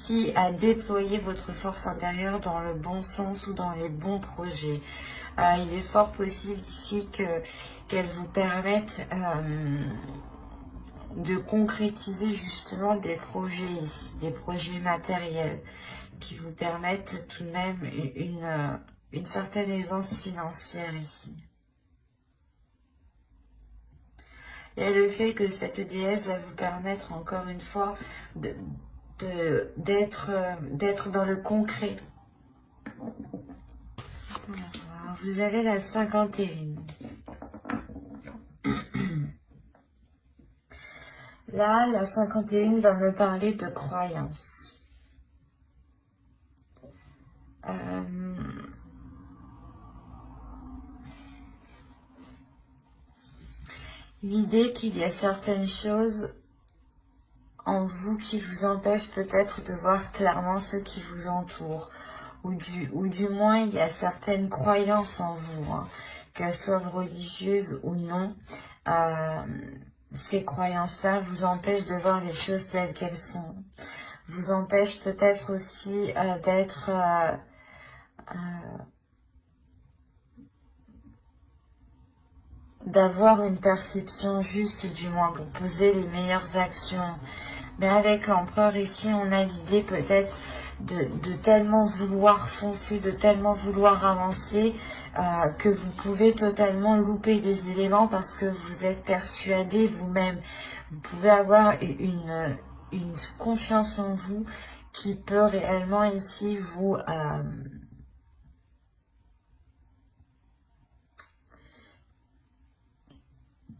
ici à déployer votre force intérieure dans le bon sens ou dans les bons projets. Il est fort possible ici qu'elle vous permette de concrétiser justement des projets ici, des projets matériels qui vous permettent tout de même une certaine aisance financière ici. Et le fait que cette déesse va vous permettre encore une fois d'être dans le concret. Alors, vous avez la 51. Là, la 51 va me parler de croyance. L'idée qu'il y a certaines choses en vous qui vous empêchent peut-être de voir clairement ce qui vous entoure. Ou du moins, il y a certaines croyances en vous, hein, qu'elles soient religieuses ou non. Ces croyances-là vous empêchent de voir les choses telles qu'elles sont. Vous empêchent peut-être aussi d'avoir une perception juste, du moins, pour poser les meilleures actions. Mais avec l'empereur ici, on a l'idée peut-être de tellement vouloir foncer, de tellement vouloir avancer, que vous pouvez totalement louper des éléments parce que vous êtes persuadé vous-même. Vous pouvez avoir une confiance en vous qui peut réellement ici vous...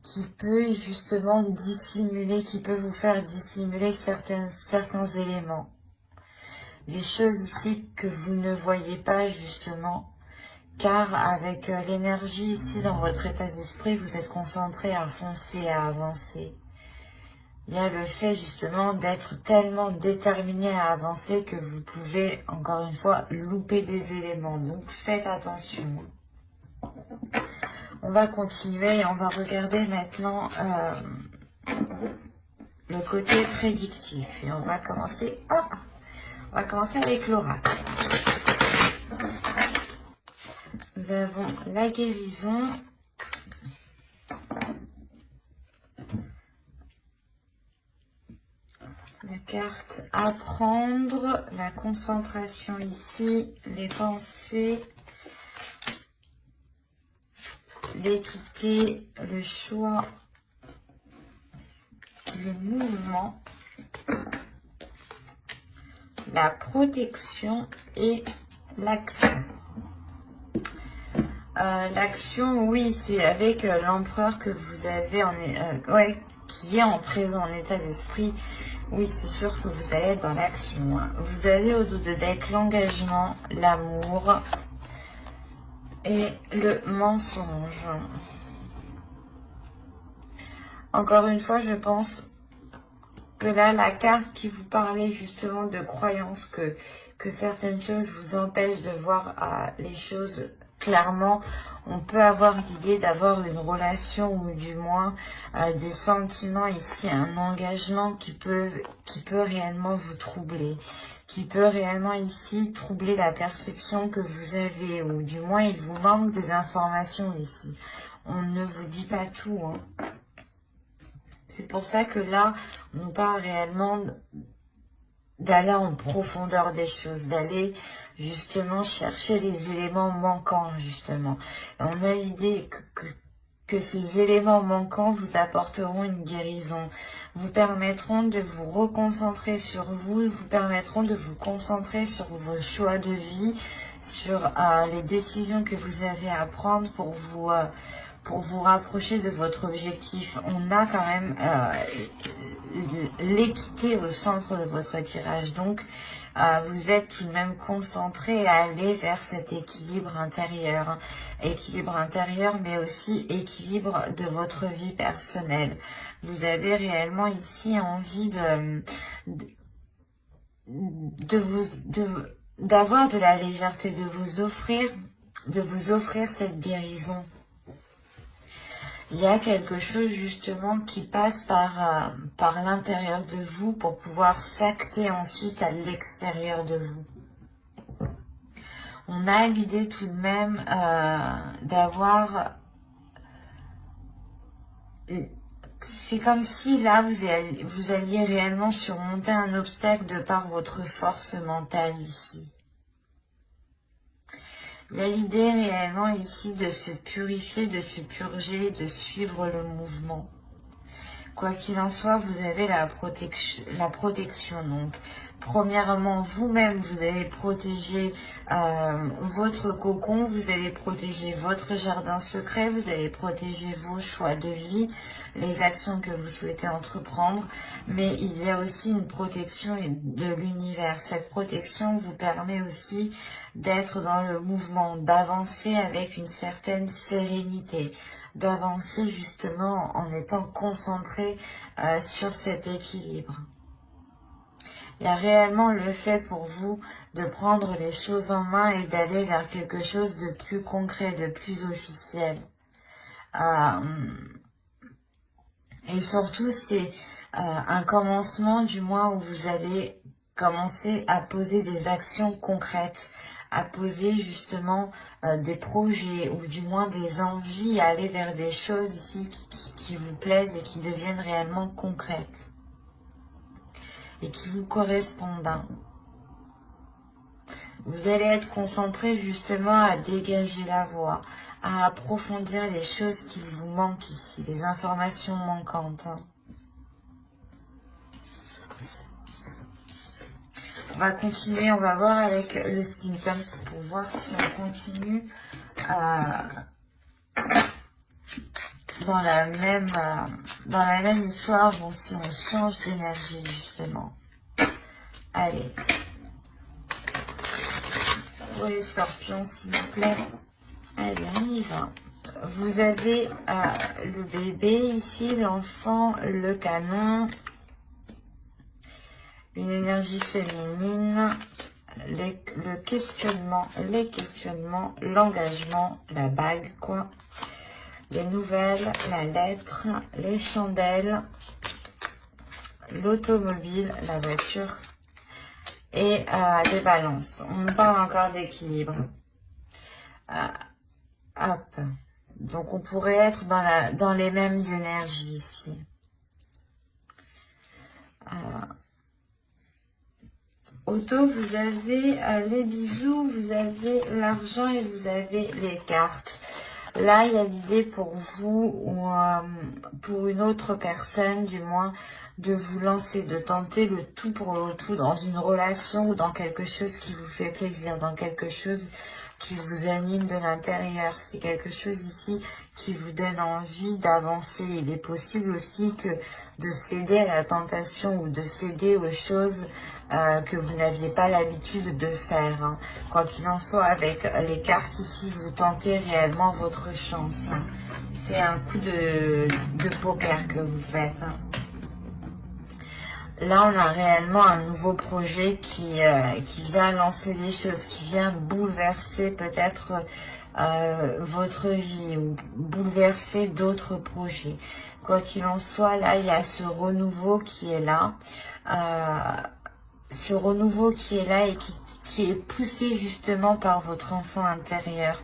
qui peut justement dissimuler, qui peut vous faire dissimuler certains éléments. Des choses ici que vous ne voyez pas justement, car avec l'énergie ici dans votre état d'esprit, vous êtes concentré à foncer, à avancer. Il y a le fait justement d'être tellement déterminé à avancer que vous pouvez, encore une fois, louper des éléments. Donc faites attention. On va continuer et on va regarder maintenant le côté prédictif. Et on va commencer, avec l'oracle. Nous avons la guérison, la carte apprendre, la concentration ici, les pensées, l'équité, le choix, le mouvement, la protection et l'action. L'action, oui, c'est avec l'empereur que vous avez qui est en présent en état d'esprit. Oui, c'est sûr que vous allez être dans l'action. Hein. Vous avez au dos de deck l'engagement, l'amour et le mensonge. Encore une fois, je pense que là, la carte qui vous parlait justement de croyance, que certaines choses vous empêchent de voir les choses clairement, on peut avoir l'idée d'avoir une relation ou du moins des sentiments ici, un engagement qui peut réellement vous troubler, qui peut réellement ici troubler la perception que vous avez, ou du moins il vous manque des informations ici. On ne vous dit pas tout, hein. C'est pour ça que là, on parle réellement d'aller en profondeur des choses, d'aller justement chercher les éléments manquants, justement. Et on a l'idée que ces éléments manquants vous apporteront une guérison, vous permettront de vous reconcentrer sur vous, vous permettront de vous concentrer sur vos choix de vie, sur les décisions que vous avez à prendre pour vous rapprocher de votre objectif. On a quand même l'équité au centre de votre tirage. Donc, vous êtes tout de même concentré à aller vers cet équilibre intérieur. Équilibre intérieur, mais aussi équilibre de votre vie personnelle. Vous avez réellement ici envie d'avoir de la légèreté, de vous offrir cette guérison. Il y a quelque chose justement qui passe par l'intérieur de vous pour pouvoir s'acter ensuite à l'extérieur de vous. On a l'idée tout de même d'avoir... C'est comme si là, vous alliez réellement surmonter un obstacle de par votre force mentale ici. Il y a l'idée réellement ici de se purifier, de se purger, de suivre le mouvement. Quoi qu'il en soit, vous avez la protection. Donc, premièrement, vous-même, vous allez protéger votre cocon, vous allez protéger votre jardin secret, vous allez protéger vos choix de vie, les actions que vous souhaitez entreprendre. Mais il y a aussi une protection de l'univers. Cette protection vous permet aussi d'être dans le mouvement, d'avancer avec une certaine sérénité, d'avancer justement en étant concentré sur cet équilibre. Il y a réellement le fait pour vous de prendre les choses en main et d'aller vers quelque chose de plus concret, de plus officiel. Et surtout, c'est un commencement du moins où vous allez commencer à poser des actions concrètes, à poser justement des projets ou du moins des envies, à aller vers des choses ici qui vous plaisent et qui deviennent réellement concrètes et qui vous correspondent. Vous allez être concentré justement à dégager la voie, à approfondir les choses qui vous manquent ici, les informations manquantes. On va continuer, on va voir avec le symptôme pour voir si on continue dans la même histoire, bon, si on change d'énergie justement. Allez. Pour les scorpions, s'il vous plaît. Allez, on y va. Vous avez le bébé ici, l'enfant, le canon, une énergie féminine, le questionnement, les questionnements, l'engagement, la bague, quoi. Les nouvelles, la lettre, les chandelles, l'automobile, la voiture et des balances. On parle encore d'équilibre. Hop. Donc on pourrait être dans les mêmes énergies ici. Auto, vous avez les bisous, vous avez l'argent et vous avez les cartes. Là, il y a l'idée pour vous ou pour une autre personne, du moins, de vous lancer, de tenter le tout pour le tout dans une relation ou dans quelque chose qui vous fait plaisir, dans quelque chose qui vous anime de l'intérieur. C'est quelque chose ici qui vous donne envie d'avancer. Il est possible aussi que de céder à la tentation ou de céder aux choses que vous n'aviez pas l'habitude de faire. Hein. Quoi qu'il en soit, avec les cartes ici, vous tentez réellement votre chance. Hein. C'est un coup de poker que vous faites. Hein. Là, on a réellement un nouveau projet qui vient lancer des choses, qui vient bouleverser peut-être votre vie ou bouleverser d'autres projets. Quoi qu'il en soit, là, il y a ce renouveau qui est là. Ce renouveau qui est là et qui est poussé justement par votre enfant intérieur.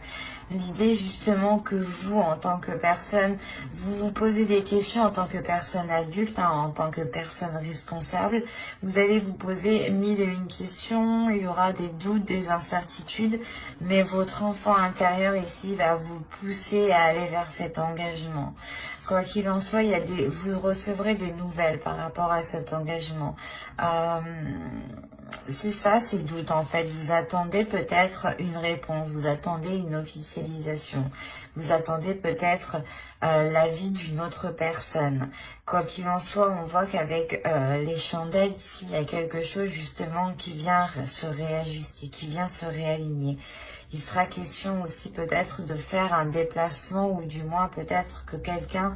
L'idée justement que vous, en tant que personne, vous vous posez des questions en tant que personne adulte, hein, en tant que personne responsable. Vous allez vous poser 1001 questions, il y aura des doutes, des incertitudes, mais votre enfant intérieur ici va vous pousser à aller vers cet engagement. Quoi qu'il en soit, vous recevrez des nouvelles par rapport à cet engagement. C'est ça, ces doutes en fait. Vous attendez peut-être une réponse, vous attendez une officialisation, vous attendez peut-être l'avis d'une autre personne. Quoi qu'il en soit, on voit qu'avec les chandelles, ici, il y a quelque chose justement qui vient se réajuster, qui vient se réaligner. Il sera question aussi peut-être de faire un déplacement ou du moins peut-être que quelqu'un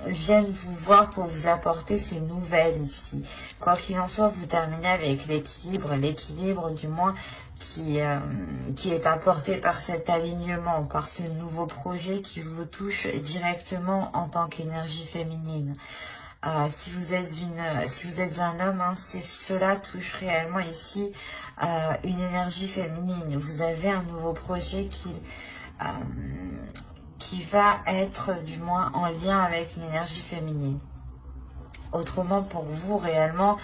viennent vous voir pour vous apporter ces nouvelles ici. Quoi qu'il en soit, vous terminez avec l'équilibre du moins qui est apporté par cet alignement, par ce nouveau projet qui vous touche directement en tant qu'énergie féminine. Si vous êtes un homme, hein, cela touche réellement ici une énergie féminine. Vous avez un nouveau projet qui va être du moins en lien avec une énergie féminine. Autrement, pour vous, réellement,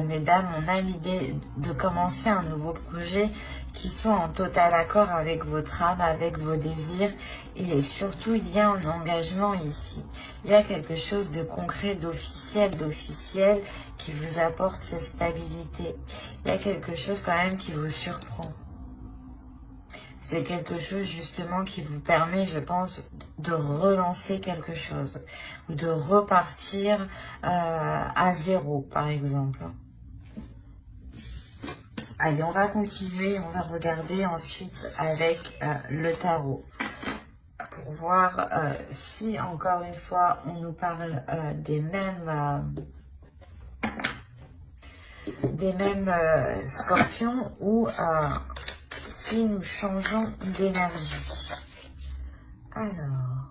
mesdames, on a l'idée de commencer un nouveau projet qui soit en total accord avec votre âme, avec vos désirs. Et surtout, il y a un engagement ici. Il y a quelque chose de concret, d'officiel qui vous apporte cette stabilité. Il y a quelque chose quand même qui vous surprend. C'est quelque chose justement qui vous permet, je pense, de relancer quelque chose ou de repartir à zéro, par exemple. Allez, on va continuer, on va regarder ensuite avec le tarot pour voir si, encore une fois, on nous parle des mêmes scorpions ou si nous changeons d'énergie. Alors,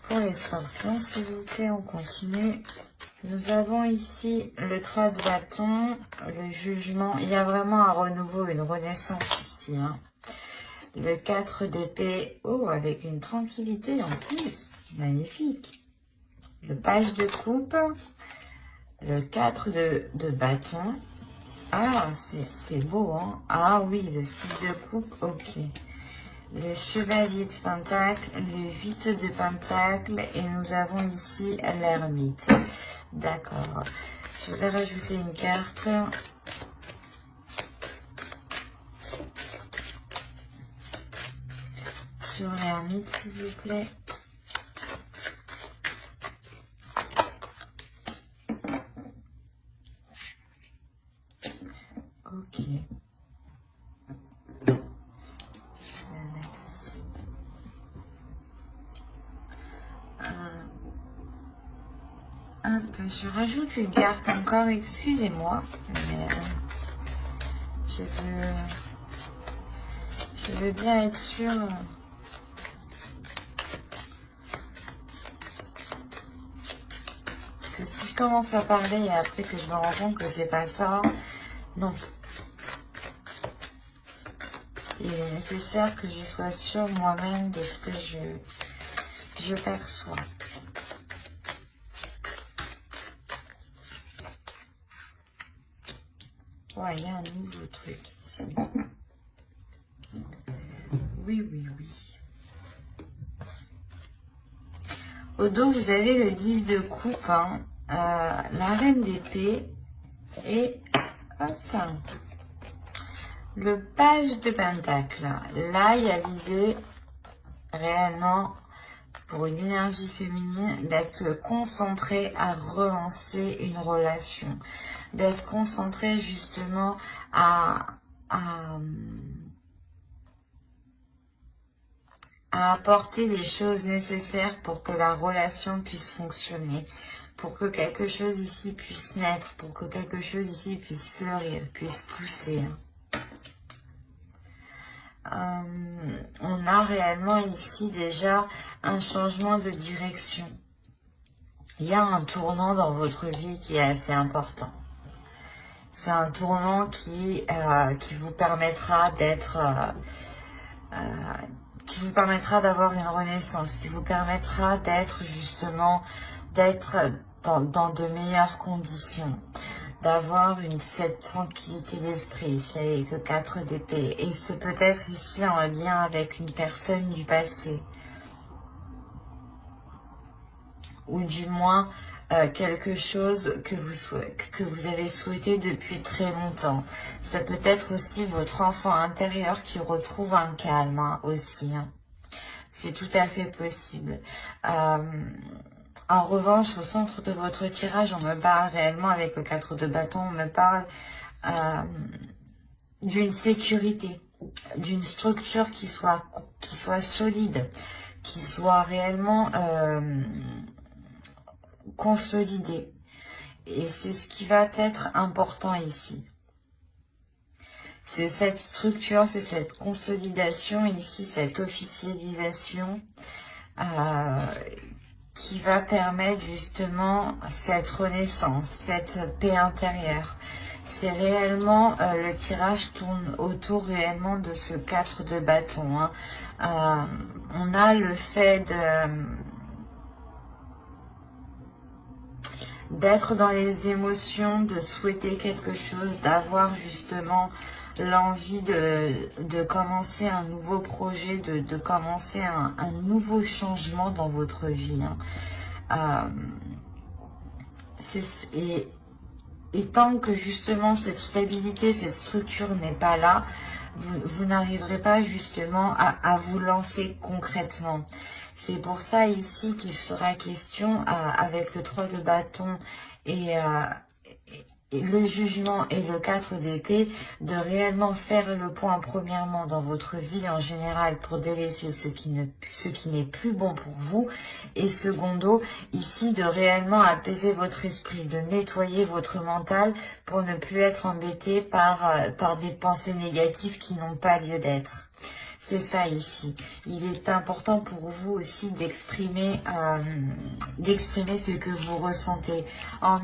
pour les scorpions, s'il vous plaît, on continue. Nous avons ici le 3 de bâton, le jugement. Il y a vraiment un renouveau, une renaissance ici. Hein. Le 4 d'épée, oh, avec une tranquillité en plus. Magnifique. Le page de coupe. Le 4 de bâton. Ah, c'est beau, hein. Ah oui, le 6 de coupe, ok. Le chevalier de pentacle, le 8 de pentacle, et nous avons ici l'ermite. D'accord. Je vais rajouter une carte. Sur l'ermite, s'il vous plaît. Ok. Je rajoute une carte encore, excusez-moi. Je veux bien être sûre. Parce que si je commence à parler et après que je me rends compte que c'est pas ça, non. Il est nécessaire que je sois sûre moi-même de ce que je perçois. Ouais, il y a un nouveau truc ici. Oui, oui, oui. Au dos, vous avez le 10 de coupe, hein, la reine d'épée et le page de pentacle. Là, il y a l'idée réellement pour une énergie féminine d'être concentrée à relancer une relation, d'être concentrée justement à apporter les choses nécessaires pour que la relation puisse fonctionner, pour que quelque chose ici puisse naître, pour que quelque chose ici puisse fleurir, puisse pousser. On a réellement ici déjà un changement de direction. Il y a un tournant dans votre vie qui est assez important. C'est un tournant qui vous permettra d'être... qui vous permettra d'avoir une renaissance, qui vous permettra d'être justement, d'être dans de meilleures conditions, d'avoir cette tranquillité d'esprit. C'est avec le 4 d'épée. Et c'est peut-être ici en lien avec une personne du passé. Ou du moins quelque chose que vous avez souhaité depuis très longtemps. Ça peut être aussi votre enfant intérieur qui retrouve un calme hein, aussi. Hein. C'est tout à fait possible. En revanche, au centre de votre tirage, on me parle réellement avec le 4 de bâton, on me parle d'une sécurité, d'une structure qui soit solide, qui soit réellement consolidée. Et c'est ce qui va être important ici. C'est cette structure, c'est cette consolidation ici, cette officialisation qui va permettre justement cette renaissance, cette paix intérieure. C'est réellement, le tirage tourne autour réellement de ce 4 de bâton. Hein. On a le fait d'être dans les émotions, de souhaiter quelque chose, d'avoir justement l'envie de commencer un nouveau projet, de commencer un nouveau changement dans votre vie. Hein. Et tant que justement cette stabilité, cette structure n'est pas là, vous n'arriverez pas justement à vous lancer concrètement. C'est pour ça ici qu'il sera question avec le 3 de bâton et le jugement et le 4 d'épée, de réellement faire le point premièrement dans votre vie en général pour délaisser ce qui n'est plus bon pour vous, et secondo, ici de réellement apaiser votre esprit, de nettoyer votre mental pour ne plus être embêté par des pensées négatives qui n'ont pas lieu d'être. C'est ça ici. Il est important pour vous aussi d'exprimer ce que vous ressentez. En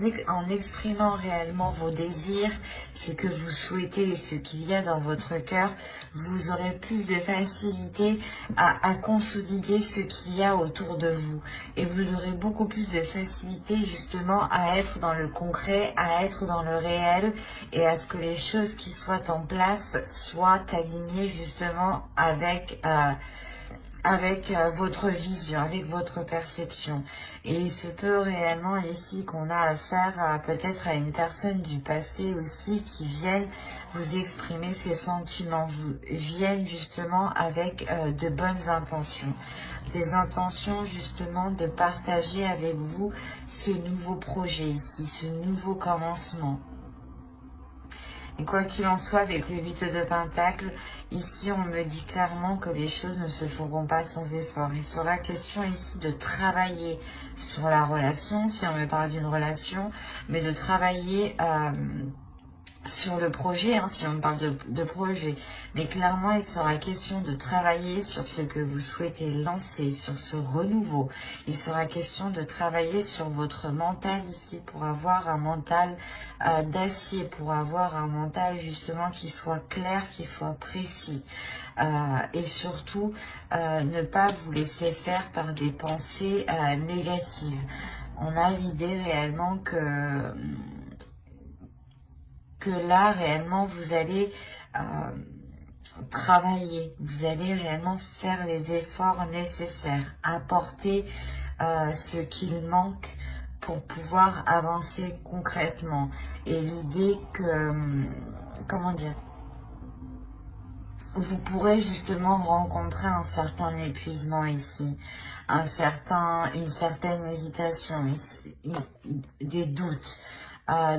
exprimant réellement vos désirs, ce que vous souhaitez et ce qu'il y a dans votre cœur, vous aurez plus de facilité à consolider ce qu'il y a autour de vous. Et vous aurez beaucoup plus de facilité justement à être dans le concret, à être dans le réel et à ce que les choses qui soient en place soient alignées justement avec votre vision, avec votre perception. Et il se peut réellement ici qu'on a affaire peut-être à une personne du passé aussi qui vienne vous exprimer ses sentiments, viennent justement avec de bonnes intentions. Des intentions justement de partager avec vous ce nouveau projet ici, ce nouveau commencement. Et quoi qu'il en soit, avec le 8 de Pentacle, ici on me dit clairement que les choses ne se feront pas sans effort. Il sera question ici de travailler sur la relation, si on me parle d'une relation, mais de travailler sur le projet, hein, si on parle de projet. Mais clairement, il sera question de travailler sur ce que vous souhaitez lancer, sur ce renouveau. Il sera question de travailler sur votre mental ici pour avoir un mental d'acier, pour avoir un mental justement qui soit clair, qui soit précis. Et surtout, ne pas vous laisser faire par des pensées négatives. On a l'idée réellement que là, réellement, vous allez travailler, vous allez réellement faire les efforts nécessaires, apporter ce qu'il manque pour pouvoir avancer concrètement. Et l'idée que, comment dire, vous pourrez justement rencontrer un certain épuisement ici, une certaine hésitation, des doutes.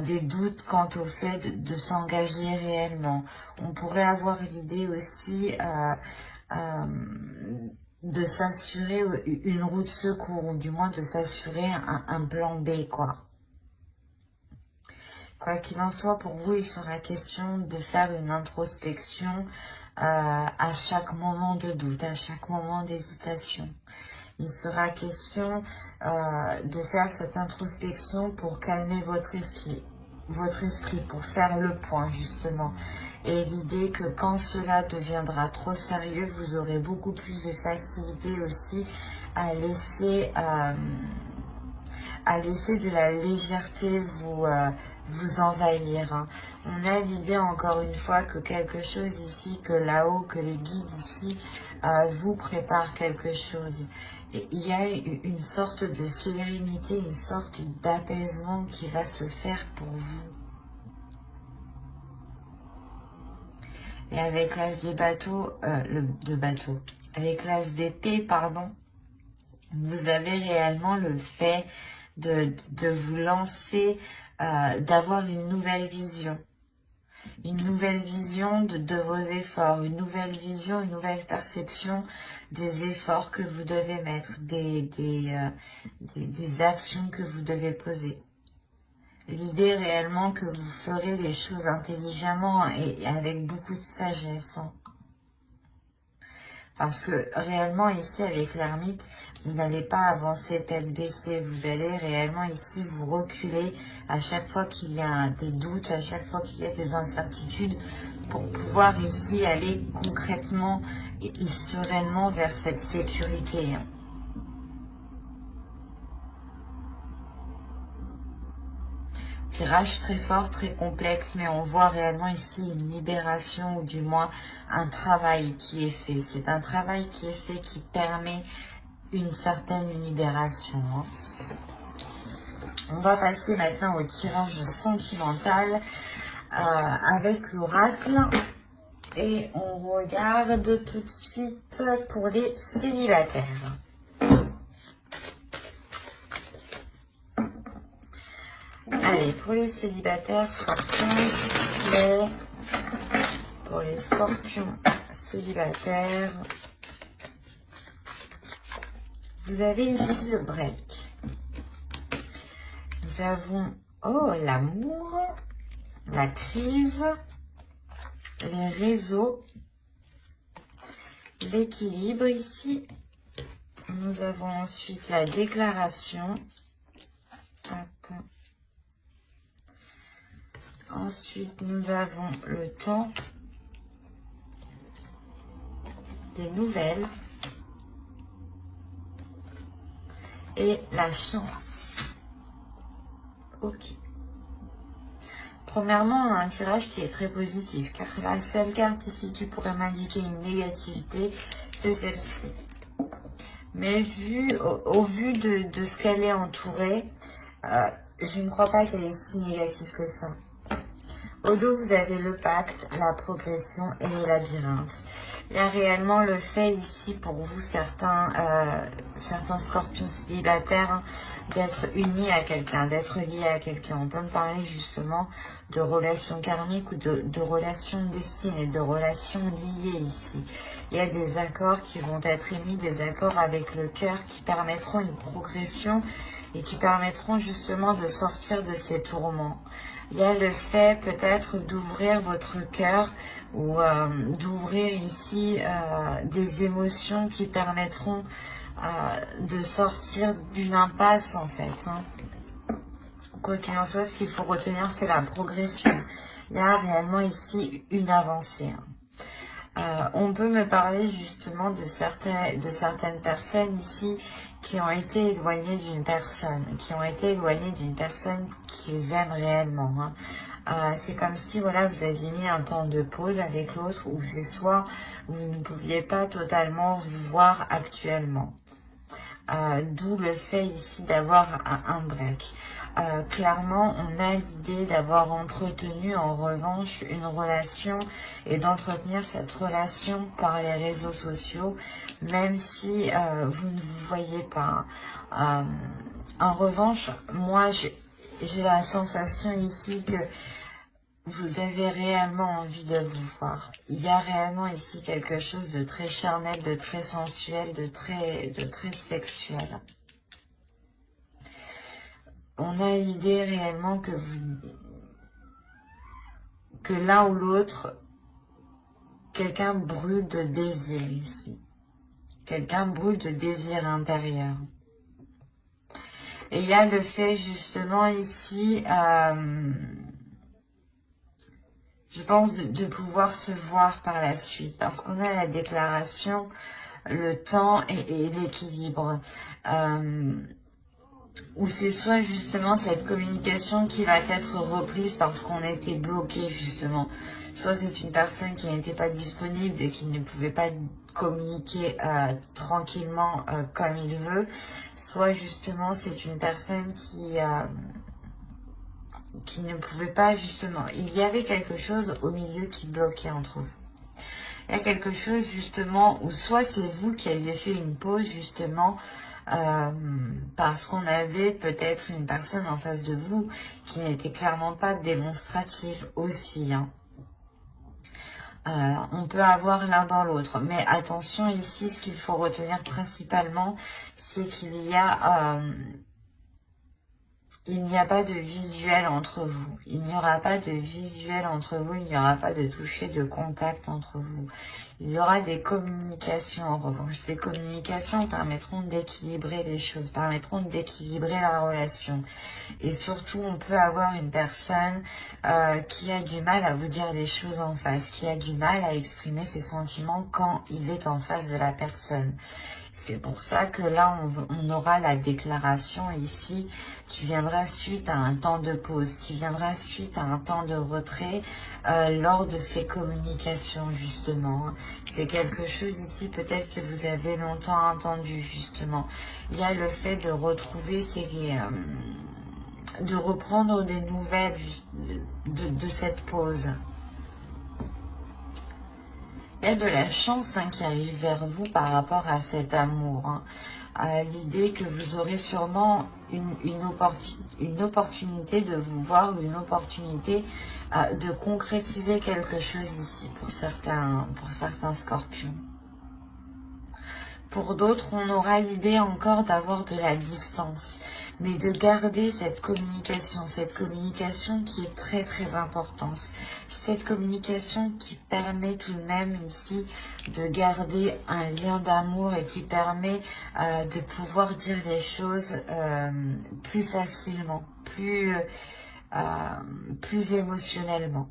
Des doutes quant au fait de s'engager réellement. On pourrait avoir l'idée aussi de s'assurer une route de secours, ou du moins de s'assurer un plan B, quoi. Quoi qu'il en soit, pour vous, il sera question de faire une introspection à chaque moment de doute, à chaque moment d'hésitation. Il sera question de faire cette introspection pour calmer votre esprit, pour faire le point justement. Et l'idée que quand cela deviendra trop sérieux, vous aurez beaucoup plus de facilité aussi à laisser de la légèreté vous envahir. Hein. On a l'idée encore une fois que quelque chose ici, que là-haut, que les guides ici vous préparent quelque chose. Et il y a une sorte de sérénité, une sorte d'apaisement qui va se faire pour vous. Et avec l'as de bateau, avec l'as d'épée, pardon, vous avez réellement le fait de vous lancer, d'avoir une nouvelle vision. une nouvelle vision de vos efforts, une nouvelle vision, une nouvelle perception des efforts que vous devez mettre, des actions que vous devez poser. L'idée réellement que vous ferez les choses intelligemment et avec beaucoup de sagesse. Parce que réellement ici avec l'ermite, vous n'allez pas avancer tête baissée, vous allez réellement ici vous reculer à chaque fois qu'il y a des doutes, à chaque fois qu'il y a des incertitudes, pour pouvoir ici aller concrètement et sereinement vers cette sécurité. Tirage très fort, très complexe, mais on voit réellement ici une libération ou du moins un travail qui est fait. C'est un travail qui est fait qui permet une certaine libération. On va passer maintenant au tirage sentimental avec l'oracle et on regarde tout de suite pour les célibataires. Allez, pour les célibataires, scorpions, s'il vous plaît. Pour les scorpions célibataires, vous avez ici le break. Nous avons, oh, l'amour, la crise, les réseaux, l'équilibre ici. Nous avons ensuite la déclaration. Hop. Ensuite, nous avons le temps, des nouvelles et la chance. Ok. Premièrement, on a un tirage qui est très positif, car la seule carte ici qui pourrait m'indiquer une négativité, c'est celle-ci. Mais au vu de ce qu'elle est entourée, je ne crois pas qu'elle est si négative que ça. Au dos, vous avez le pacte, la progression et le labyrinthe. Il y a réellement le fait ici pour vous, certains scorpions célibataires, d'être unis à quelqu'un, d'être liés à quelqu'un. On peut me parler justement de relations karmiques ou de relations destinées, de relations liées ici. Il y a des accords qui vont être émis, des accords avec le cœur qui permettront une progression et qui permettront justement de sortir de ces tourments. Il y a le fait peut-être d'ouvrir votre cœur ou d'ouvrir ici des émotions qui permettront de sortir d'une impasse en fait. Quoi qu'il en soit, ce qu'il faut retenir, c'est la progression. Il y a réellement ici une avancée. On peut me parler justement de certaines personnes ici qui ont été éloignées d'une personne, qu'ils aiment réellement. C'est comme si voilà, vous aviez mis un temps de pause avec l'autre, ou c'est soit vous ne pouviez pas totalement vous voir actuellement. D'où le fait ici d'avoir un break. Clairement, on a l'idée d'avoir entretenu en revanche une relation et d'entretenir cette relation par les réseaux sociaux, même si vous ne vous voyez pas. En revanche, moi, j'ai la sensation ici que vous avez réellement envie de vous voir. Il y a réellement ici quelque chose de très charnel, de très sensuel, de très sexuel. On a l'idée réellement que l'un ou l'autre, quelqu'un brûle de désir ici. Quelqu'un brûle de désir intérieur. Et il y a le fait justement ici, je pense, de pouvoir se voir par la suite. Parce qu'on a la déclaration, le temps et l'équilibre. Ou c'est soit justement cette communication qui va être reprise parce qu'on a été bloqué justement. Soit c'est une personne qui n'était pas disponible et qui ne pouvait pas communiquer tranquillement comme il veut. Soit justement c'est une personne qui ne pouvait pas justement. Il y avait quelque chose au milieu qui bloquait entre vous. Il y a quelque chose justement où soit c'est vous qui aviez fait une pause justement parce qu'on avait peut-être une personne en face de vous qui n'était clairement pas démonstrative aussi. On peut avoir l'un dans l'autre. Mais attention ici, ce qu'il faut retenir principalement, c'est qu'il y a... il n'y a pas de visuel entre vous. Il n'y aura pas de visuel entre vous. Il n'y aura pas de toucher, de contact entre vous. Il y aura des communications en revanche. Ces communications permettront d'équilibrer les choses, permettront d'équilibrer la relation. Et surtout, on peut avoir une personne qui a du mal à vous dire les choses en face, qui a du mal à exprimer ses sentiments quand il est en face de la personne. C'est pour ça que là, on aura la déclaration ici qui viendra suite à un temps de pause, qui viendra suite à un temps de retrait lors de ces communications, justement. C'est quelque chose ici, peut-être que vous avez longtemps entendu, justement. Il y a le fait de retrouver de reprendre des nouvelles de cette pause. Il y a de la chance qui arrive vers vous par rapport à cet amour. L'idée que vous aurez sûrement une opportunité de vous voir, une opportunité de concrétiser quelque chose ici pour certains scorpions. Pour d'autres, on aura l'idée encore d'avoir de la distance, mais de garder cette communication qui est très très importante. Cette communication qui permet tout de même ici de garder un lien d'amour et qui permet de pouvoir dire les choses plus facilement, plus émotionnellement.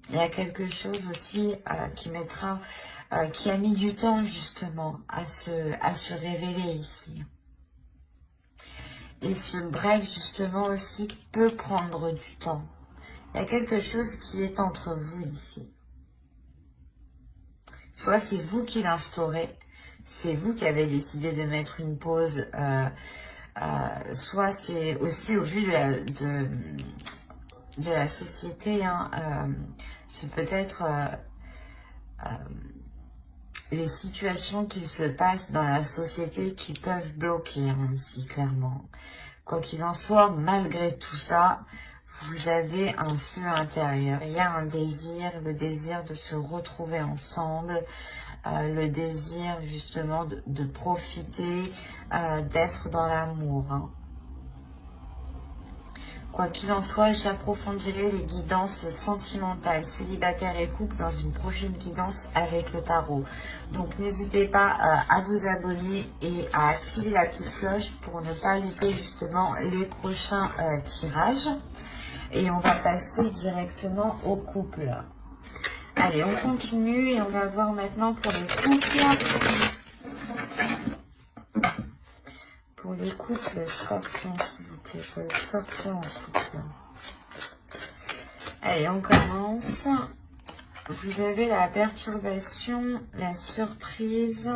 Il y a quelque chose aussi qui a mis du temps justement à se révéler ici. Et ce break justement aussi peut prendre du temps. Il y a quelque chose qui est entre vous ici. Soit c'est vous qui l'instaurez, c'est vous qui avez décidé de mettre une pause, soit c'est aussi au vu de la société, c'est peut-être les situations qui se passent dans la société qui peuvent bloquer ici, clairement. Quoi qu'il en soit, malgré tout ça, vous avez un feu intérieur. Il y a un désir, le désir de se retrouver ensemble, le désir justement de profiter, d'être dans l'amour. Quoi qu'il en soit, j'approfondirai les guidances sentimentales, célibataires et couples dans une prochaine guidance avec le tarot. Donc n'hésitez pas à vous abonner et à activer la petite cloche pour ne pas louper justement les prochains tirages. Et on va passer directement au couple. Allez, on continue et on va voir maintenant pour les couples. Pour les couples scorpions, s'il vous plaît. Pour les scorpions en soutien. Allez, on commence. Vous avez la perturbation, la surprise,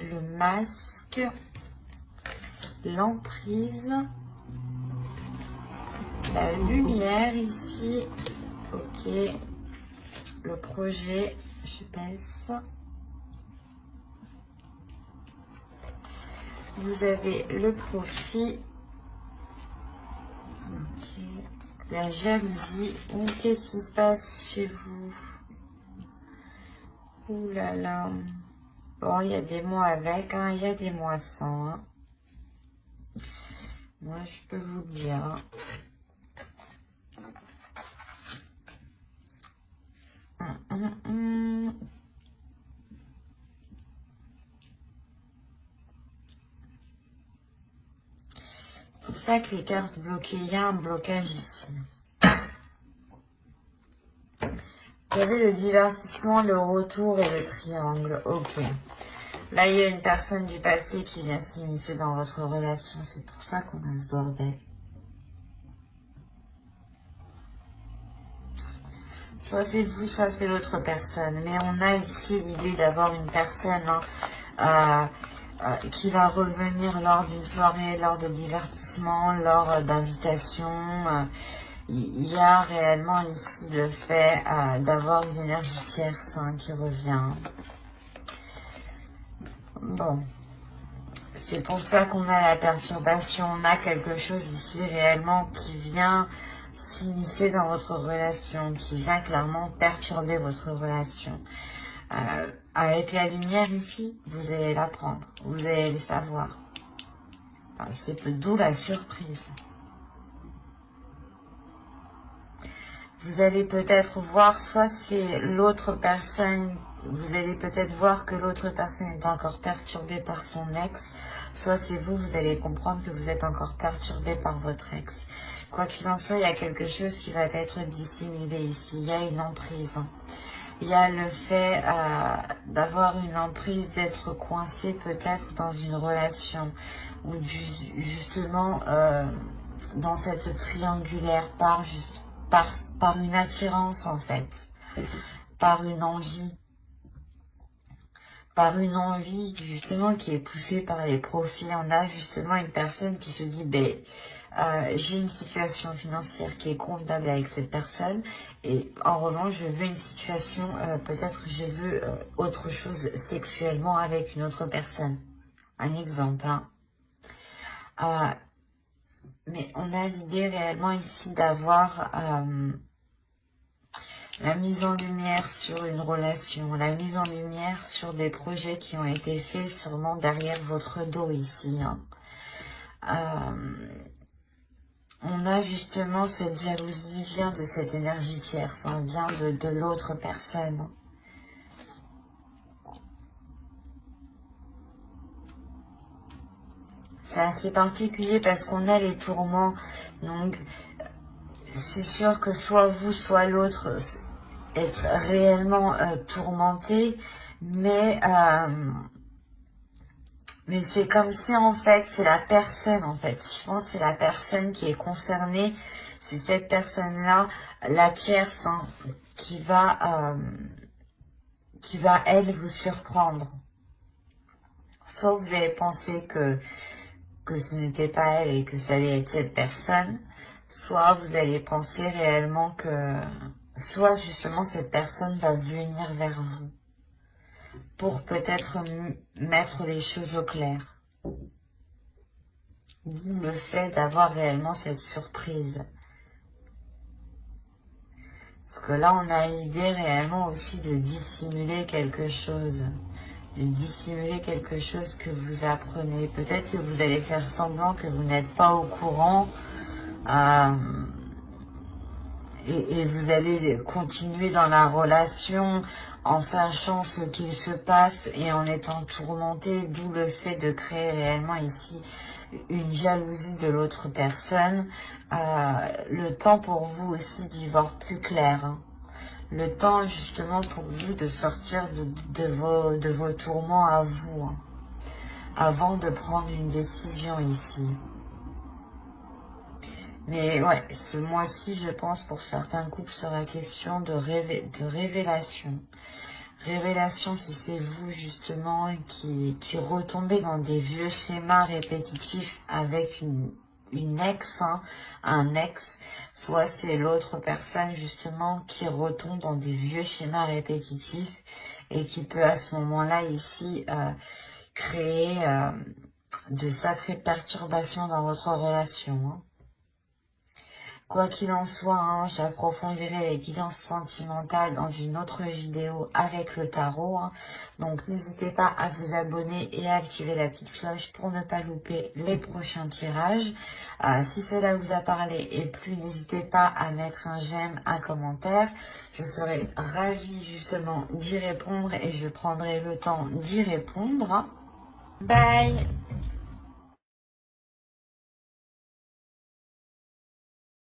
le masque, l'emprise, la lumière ici. Ok. Le projet, je baisse. Vous avez le profit, okay. La jalousie, ou qu'est-ce qui se passe chez vous? Ouh là là. Bon, il y a des mois avec, il y a des mois sans. Moi, je peux vous le dire. C'est pour ça que les cartes bloquées, il y a un blocage ici. Vous avez le divertissement, le retour et le triangle. Ok. Là, il y a une personne du passé qui vient s'immiscer dans votre relation. C'est pour ça qu'on a ce bordel. Soit c'est vous, soit c'est l'autre personne. Mais on a ici l'idée d'avoir une personne qui va revenir lors d'une soirée, lors de divertissement, lors d'invitation. Il y a réellement ici le fait d'avoir une énergie tierce qui revient. Bon, c'est pour ça qu'on a la perturbation. On a quelque chose ici réellement qui vient s'immiscer dans votre relation, qui vient clairement perturber votre relation. Avec la lumière ici, vous allez l'apprendre, vous allez le savoir. Enfin, c'est d'où la surprise. Vous allez peut-être voir, soit c'est l'autre personne, vous allez peut-être voir que l'autre personne est encore perturbée par son ex, soit c'est vous, vous allez comprendre que vous êtes encore perturbé par votre ex. Quoi qu'il en soit, il y a quelque chose qui va être dissimulé ici, il y a une emprise. Il y a le fait d'avoir une emprise, d'être coincé peut-être dans une relation, ou justement dans cette triangulaire par une attirance en fait, par une envie justement qui est poussée par les profits. On a justement une personne qui se dit, j'ai une situation financière qui est convenable avec cette personne et en revanche je veux une situation, peut-être je veux autre chose sexuellement avec une autre personne. Un exemple, hein. Mais on a l'idée réellement ici d'avoir la mise en lumière sur une relation, la mise en lumière sur des projets qui ont été faits sûrement derrière votre dos ici, hein. On a justement cette jalousie vient de cette énergie tierce, hein, vient de l'autre personne. C'est assez particulier parce qu'on a les tourments, donc c'est sûr que soit vous, soit l'autre être réellement tourmenté, mais c'est comme si en fait c'est la personne, en fait, je pense que c'est la personne qui est concernée, c'est cette personne-là, la tierce, hein, qui va elle vous surprendre. Soit vous avez pensé que ce n'était pas elle et que ça allait être cette personne, soit vous allez penser réellement que, soit justement cette personne va venir vers vous pour peut-être mettre les choses au clair. D'où le fait d'avoir réellement cette surprise. Parce que là, on a l'idée réellement aussi de dissimuler quelque chose. De dissimuler quelque chose que vous apprenez. Peut-être que vous allez faire semblant que vous n'êtes pas au courant. Et vous allez continuer dans la relation en sachant ce qu'il se passe et en étant tourmenté, d'où le fait de créer réellement ici une jalousie de l'autre personne. Le temps pour vous aussi d'y voir plus clair, hein. Le temps justement pour vous de sortir de vos tourments à vous, hein, avant de prendre une décision ici. Mais ouais, ce mois-ci, je pense, pour certains couples, sera question de révélation. Révélation, si c'est vous, justement, qui retombez dans des vieux schémas répétitifs avec une ex, hein, un ex, soit c'est l'autre personne, justement, qui retombe dans des vieux schémas répétitifs et qui peut, à ce moment-là, ici, créer de sacrées perturbations dans votre relation, hein. Quoi qu'il en soit, hein, j'approfondirai les guidances sentimentales dans une autre vidéo avec le tarot, hein. Donc n'hésitez pas à vous abonner et à activer la petite cloche pour ne pas louper les prochains tirages. Si cela vous a parlé et plu, n'hésitez pas à mettre un j'aime, un commentaire. Je serai ravie justement d'y répondre et je prendrai le temps d'y répondre. Bye!